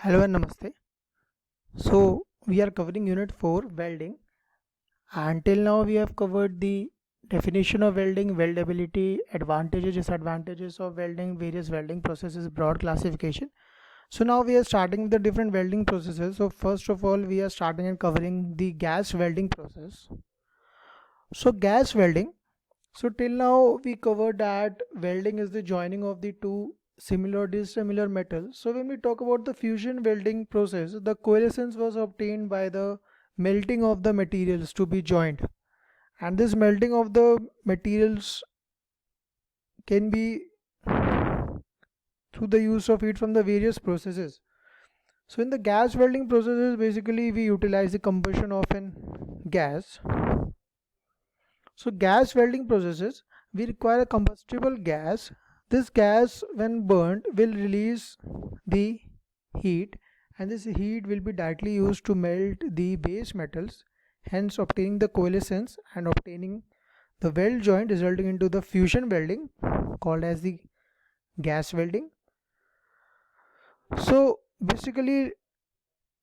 Hello and namaste. So we are covering unit 4 welding. Until now we have covered the definition of welding, weldability, advantages, disadvantages of welding, various welding processes, broad classification. So now we are starting with the different welding processes. So first of all we are starting and covering the gas welding process. So gas welding. So till now we covered that welding is the joining of the two similar or dissimilar metals. So when we talk about the fusion welding process, the coalescence was obtained by the melting of the materials to be joined. And this melting of the materials can be through the use of heat from the various processes. So in the gas welding processes, basically we utilize the combustion of an gas. So gas welding processes, we require a combustible gas. This gas when burnt will release the heat, and this heat will be directly used to melt the base metals, hence obtaining the coalescence and obtaining the weld joint, resulting into the fusion welding called as the gas welding. So basically,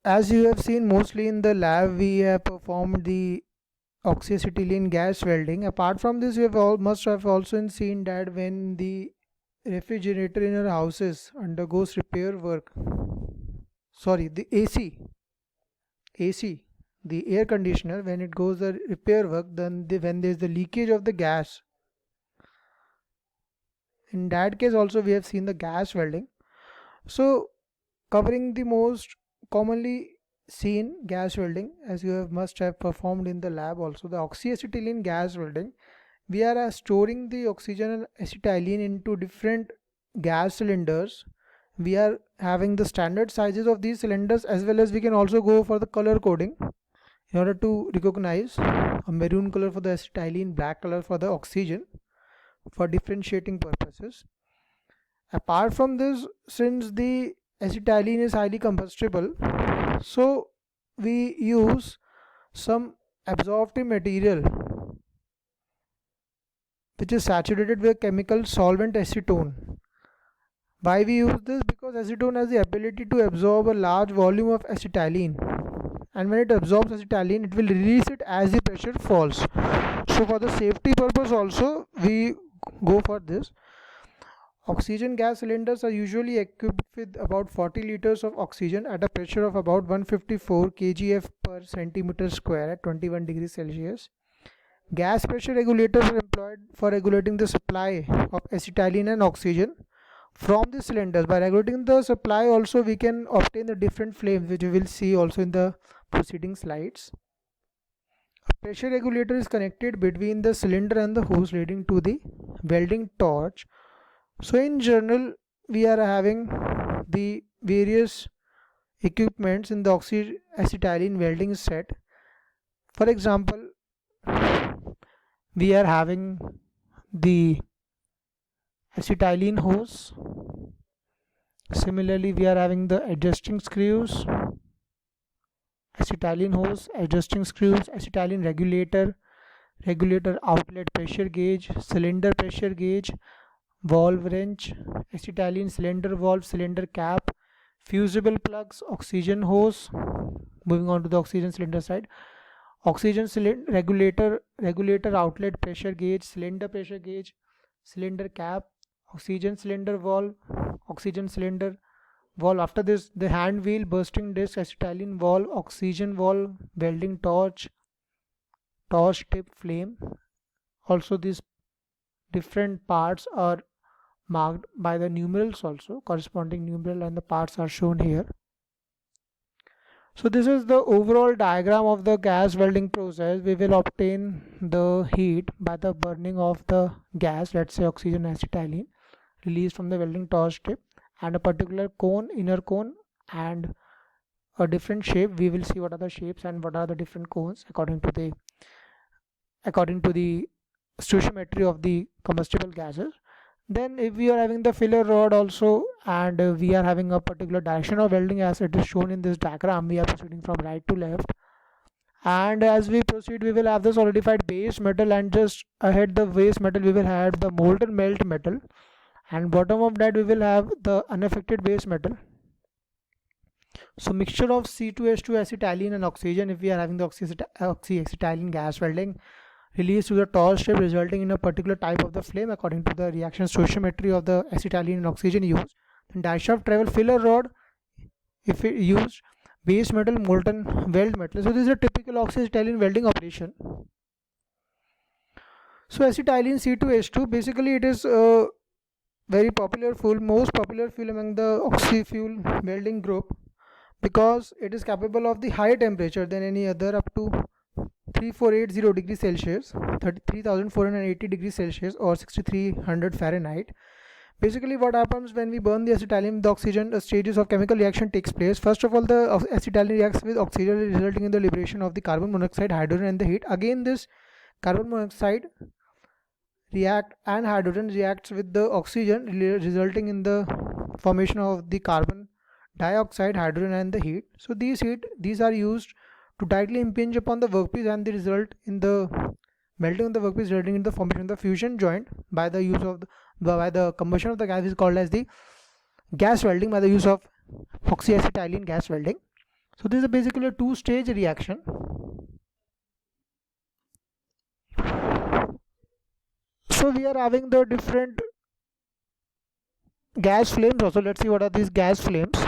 as you have seen mostly in the lab, we have performed the oxyacetylene gas welding. Apart from this, you must have also seen that when the refrigerator in your houses undergoes repair work, sorry, the AC, the air conditioner, when it goes the repair work, then when there is the leakage of the gas, in that case also we have seen the gas welding. So covering the most commonly seen gas welding, as you must have performed in the lab also, the oxyacetylene gas welding. We are storing the oxygen and acetylene into different gas cylinders. We are having the standard sizes of these cylinders, as well as we can also go for the color coding in order to recognize a maroon color for the acetylene, black color for the oxygen, for differentiating purposes. Apart from this, since the acetylene is highly combustible, so we use some absorptive material which is saturated with chemical solvent acetone. Why we use this? Because acetone has the ability to absorb a large volume of acetylene, and when it absorbs acetylene it will release it as the pressure falls. So for the safety purpose also we go for this. Oxygen gas cylinders are usually equipped with about 40 liters of oxygen at a pressure of about 154 kgf per centimeter square at 21 degrees Celsius. Gas pressure regulators are employed for regulating the supply of acetylene and oxygen from the cylinders. By regulating the supply also we can obtain the different flames, which we will see also in the preceding slides. A pressure regulator is connected between the cylinder and the hose, leading to the welding torch. So in general we are having the various equipments in the acetylene welding set. For example, we are having the acetylene hose. Similarly, we are having the adjusting screws, acetylene hose, adjusting screws, acetylene regulator, regulator outlet pressure gauge, cylinder pressure gauge, valve wrench, acetylene cylinder valve, cylinder cap, fusible plugs, oxygen hose. Moving on to the oxygen cylinder side, oxygen cylinder regulator outlet pressure gauge, cylinder pressure gauge, cylinder cap, oxygen cylinder valve, oxygen cylinder valve. After this, the hand wheel, bursting disc, acetylene valve, oxygen valve, welding torch, torch tip flame. Also these different parts are marked by the numerals, also corresponding numeral, and the parts are shown here. So this is the overall diagram of the gas welding process. We will obtain the heat by the burning of the gas, let's say oxygen acetylene, released from the welding torch tip, and a particular cone, inner cone, and a different shape. We will see what are the shapes and what are the different cones according to the stoichiometry of the combustible gases. Then if we are having the filler rod also, and we are having a particular direction of welding as it is shown in this diagram, we are proceeding from right to left, and as we proceed we will have the solidified base metal, and just ahead the base metal we will have the molten melt metal, and bottom of that we will have the unaffected base metal. So mixture of C2H2 acetylene and oxygen, if we are having the oxyacetylene gas welding, released to the tall strip resulting in a particular type of the flame according to the reaction stoichiometry of the acetylene and oxygen used. Then die shaft travel filler rod, if it used base metal molten weld metal. So this is a typical oxyacetylene welding operation. So acetylene C2H2, basically it is a very popular fuel, most popular fuel among the oxy fuel welding group, because it is capable of the higher temperature than any other, up to 3480 degrees Celsius, 3480 degrees Celsius or 6300 Fahrenheit. Basically what happens when we burn the acetylene with oxygen, the stages of chemical reaction takes place. First of all, the acetylene reacts with oxygen, resulting in the liberation of the carbon monoxide, hydrogen and the heat. Again this carbon monoxide and hydrogen reacts with the oxygen, resulting in the formation of the carbon dioxide, hydrogen and the heat. So these are used to tightly impinge upon the workpiece, and they result in the melting of the workpiece, resulting in the formation of the fusion joint by the use of by the combustion of the gas, is called as the gas welding by the use of oxyacetylene gas welding. So this is basically a two-stage reaction. So we are having the different gas flames also. Let's see what are these gas flames.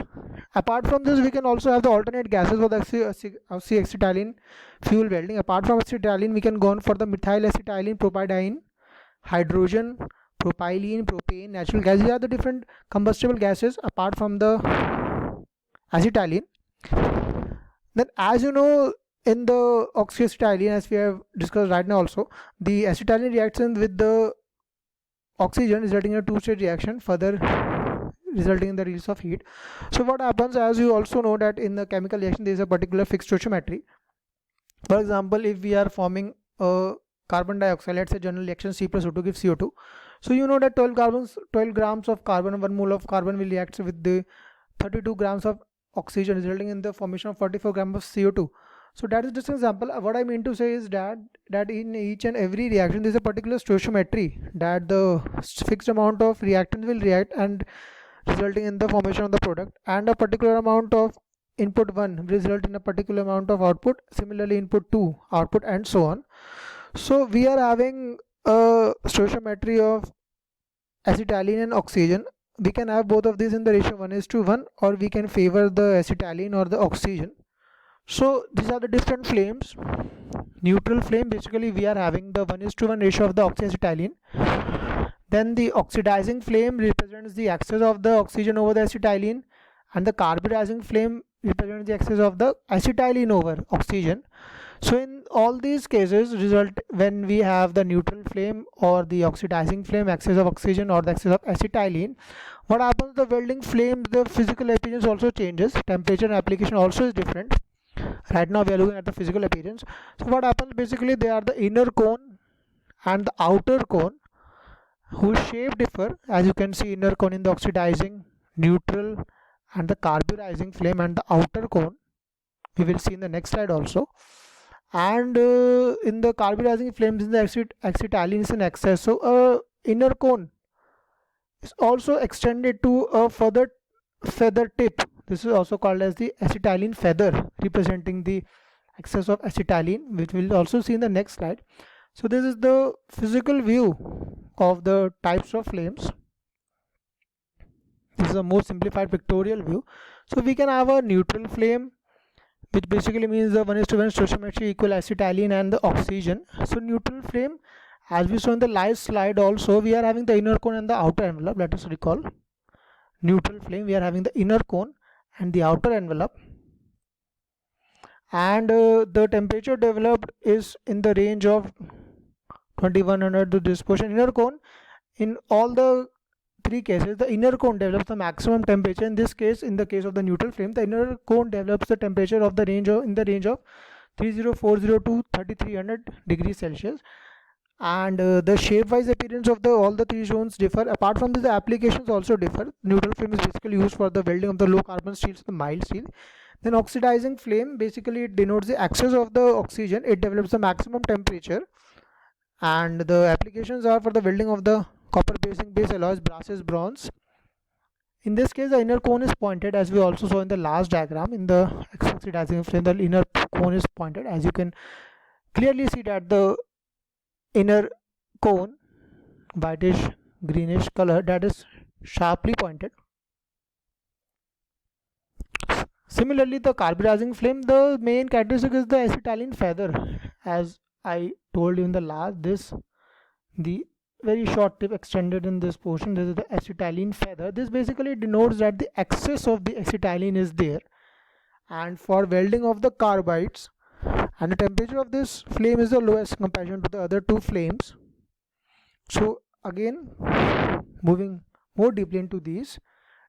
Apart from this, we can also have the alternate gases for the oxyacetylene fuel welding. Apart from acetylene, we can go on for the methyl acetylene, propadiene, hydrogen, propylene, propane, natural gas. These are the different combustible gases apart from the acetylene. Then, as you know, in the oxyacetylene, as we have discussed right now also, the acetylene reacts with the oxygen, resulting in a two-stage reaction, further resulting in the release of heat. So what happens, as you also know, that in the chemical reaction there is a particular fixed stoichiometry. For example, if we are forming a carbon dioxide, let's say general reaction C plus O2 gives CO2. So you know that 12 grams of carbon and 1 mole of carbon will react with the 32 grams of oxygen, resulting in the formation of 44 grams of CO2. So that is just an example. What I mean to say is that in each and every reaction there is a particular stoichiometry, that the fixed amount of reactant will react and resulting in the formation of the product, and a particular amount of input 1 will result in a particular amount of output, similarly input 2 output, and so on. So we are having a stoichiometry of acetylene and oxygen. We can have both of these in the ratio 1:1, or we can favor the acetylene or the oxygen. So these are the different flames. Neutral flame, basically we are having the 1:1 ratio of the oxyacetylene. Then the oxidizing flame represents the excess of the oxygen over the acetylene, and the carbonizing flame represents the excess of the acetylene over oxygen. So in all these cases, result when we have the neutral flame or the oxidizing flame, excess of oxygen or the excess of acetylene, what happens, the welding flame, the physical appearance also changes, temperature and application also is different. Right now we are looking at the physical appearance. So what happens, basically they are the inner cone and the outer cone, whose shape differ. As you can see, inner cone in the oxidizing, neutral and the carburizing flame, and the outer cone we will see in the next slide also. And in the carburizing flames, in the acetylene is in excess, so inner cone is also extended to a further feather tip. This is also called as the acetylene feather, representing the excess of acetylene, which we'll also see in the next slide. So this is the physical view of the types of flames. This is a more simplified pictorial view. So we can have a neutral flame, which basically means the 1:1 stoichiometry equal acetylene and the oxygen. So neutral flame, as we saw in the last slide also, we are having the inner cone and the outer envelope. Let us recall. Neutral flame, we are having the inner cone and the outer envelope, and the temperature developed is in the range of 2100 to this portion. Inner cone, in all the three cases, the inner cone develops the maximum temperature. In this case, in the case of the neutral flame, the inner cone develops the temperature of the range of 3040 to 3300 degrees Celsius. And the shape-wise appearance of all the three zones differ. Apart from this, the applications also differ. Neutral flame is basically used for the welding of the low carbon steels, the mild steel. Then oxidizing flame, basically it denotes the excess of the oxygen. It develops the maximum temperature, and the applications are for the welding of the copper base alloys, brasses, bronze. In this case, the inner cone is pointed, as we also saw in the last diagram. In the oxidizing flame, the inner cone is pointed. As you can clearly see that the inner cone, whitish greenish color, that is sharply pointed. Similarly, the carburizing flame, the main characteristic is the acetylene feather. As I told you in the last, the very short tip extended in this portion, this is the acetylene feather. This basically denotes that the excess of the acetylene is there, and for welding of the carbides, and the temperature of this flame is the lowest in comparison to the other two flames. So again, moving more deeply into these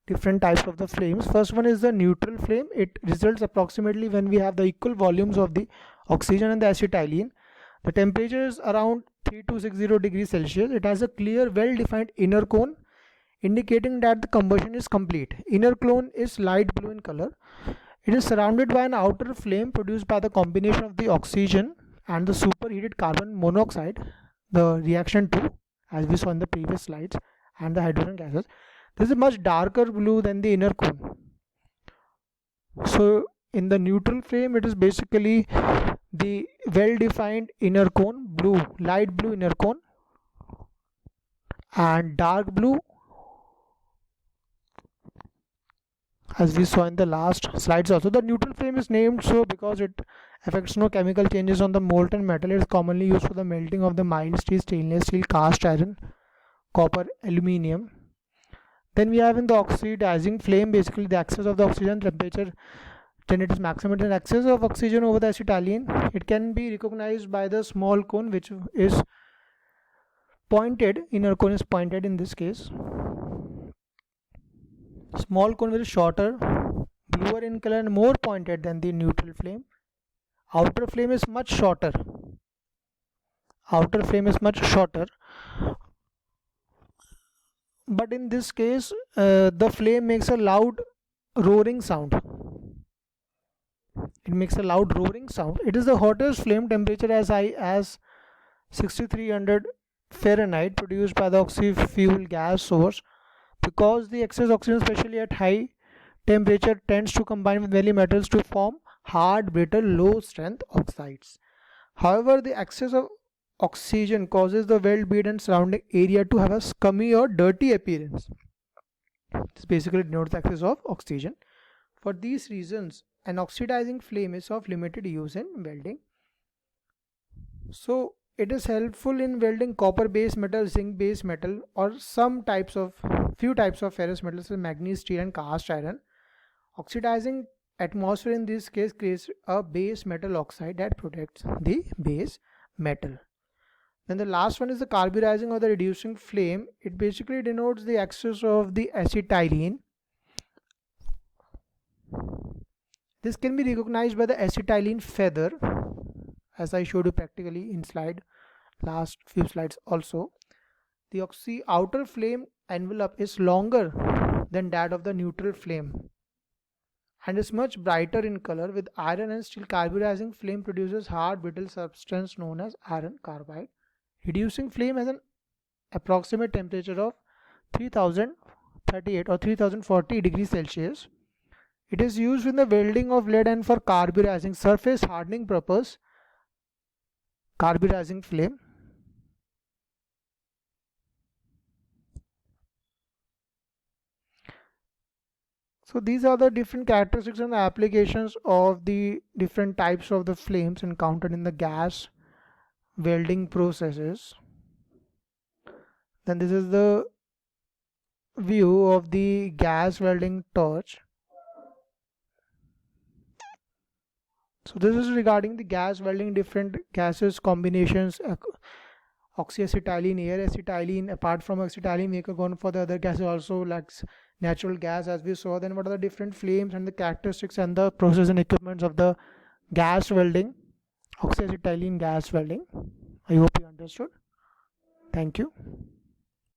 different types of the flames. First one is the neutral flame. It results approximately when we have the equal volumes of the oxygen and the acetylene. The temperature is around 3260 degrees Celsius. It has a clear, well-defined inner cone, indicating that the combustion is complete. Inner cone is light blue in color. It is surrounded by an outer flame produced by the combination of the oxygen and the superheated carbon monoxide, the reaction 2, as we saw in the previous slides, and the hydrogen gases. This is much darker blue than the inner cone. So in the neutral flame, it is basically the well-defined inner cone, blue, light blue inner cone, and dark blue, as we saw in the last slides also. The neutral flame is named so because it affects no chemical changes on the molten metal. It is commonly used for the melting of the mild steel, stainless steel, cast iron, copper, aluminium. Then we have in the oxidizing flame, basically the excess of the oxygen temperature generates maximum excess of oxygen over the acetylene. It can be recognized by the small cone, which is pointed. Inner cone is pointed in this case. Small cone is shorter, bluer in color, and more pointed than the neutral flame. Outer flame is much shorter. Outer flame is much shorter. But in this case, the flame makes a loud roaring sound. It makes a loud roaring sound. It is the hottest flame, temperature as high as 6300 Fahrenheit, produced by the oxy-fuel gas source. Because the excess oxygen, especially at high temperature, tends to combine with many metals to form hard, brittle, low strength oxides. However, the excess of oxygen causes the weld bead and surrounding area to have a scummy or dirty appearance. This basically denotes the excess of oxygen. For these reasons, an oxidizing flame is of limited use in welding. So it is helpful in welding copper based metal, zinc based metal, or few types of ferrous metals such as manganese, steel, and cast iron. Oxidizing atmosphere in this case creates a base metal oxide that protects the base metal. Then the last one is the carburizing or the reducing flame. It basically denotes the excess of the acetylene. This can be recognized by the acetylene feather, as I showed you practically in last few slides also. The outer flame envelope is longer than that of the neutral flame and is much brighter in color. With iron and steel, carburizing flame produces hard brittle substance known as iron carbide. Reducing flame has an approximate temperature of 3038 or 3040 degrees Celsius. It is used in the welding of lead and for carburizing surface hardening purpose. Carburizing flame. So these are the different characteristics and the applications of the different types of the flames encountered in the gas welding processes. Then this is the view of the gas welding torch. So this is regarding the gas welding, different gases combinations, oxyacetylene, air acetylene. Apart from acetylene, we can go for the other gases also, like natural gas, as we saw. Then what are the different flames and the characteristics and the process and equipments of the gas welding, oxyacetylene gas welding. I hope you understood. Thank you.